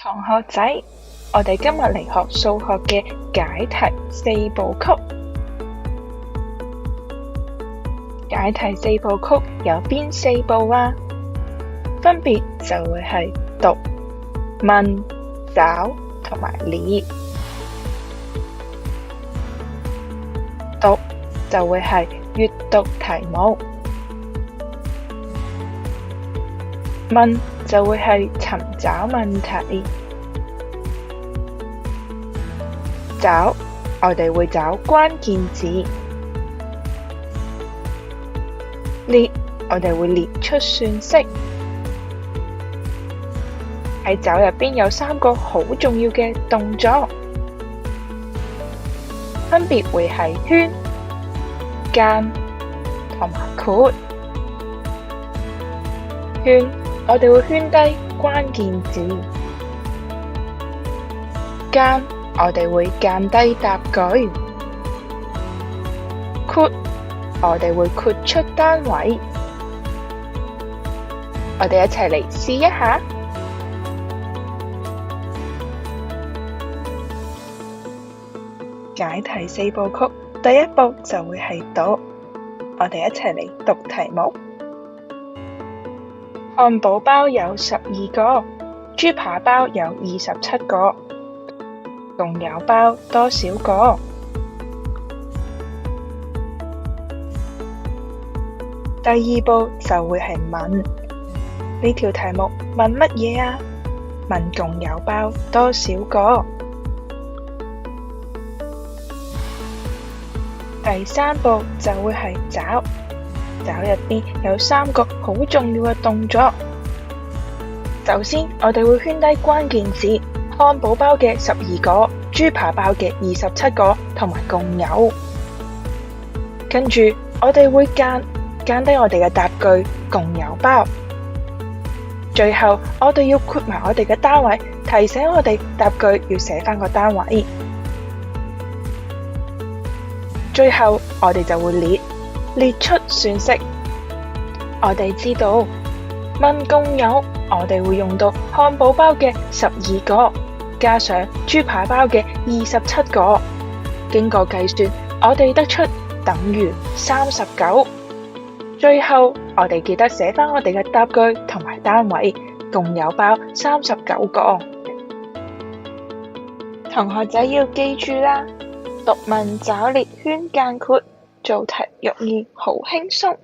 同學仔，我哋今日嚟學數學嘅解題四部曲。解題四部曲有邊四步啊？分別就會係讀、問、找同埋列。讀就會係閱讀題目，問就會係尋找問題，找我哋會找關鍵字，列我哋會列出算式。喺找入邊有三個好重要嘅動作，分別會係圈、間同埋括。圈我哋會圈低關鍵字，間我哋會間低答句，括我哋會括出單位。我哋一齊嚟試一下。解題四部曲，第一步就會係讀，我哋一齊嚟讀題目。漢堡包有12個，豬扒包有27個，共有包多少個？第二步就會係問，呢條題目問乜嘢啊？問共有包多少個？第三步就會係找，找入邊有三個好重要嘅動作。首先，我哋會圈低關鍵字，漢堡包嘅12個，豬扒包嘅27個，同埋共有。跟住，我哋會間低我哋嘅答句，共有包。最後，我哋要括埋我哋嘅單位，提醒我哋答句要寫返個單位。最後，我哋就會列出算式。我哋知道問共有，我哋會用到漢堡包嘅12個，加上豬扒包嘅27個，經過計算，我哋得出等於39。最後，我哋記得寫返我哋嘅答句同埋單位，共有包39個。同學仔要記住啦！讀問找列圈間括，做題容易好輕鬆。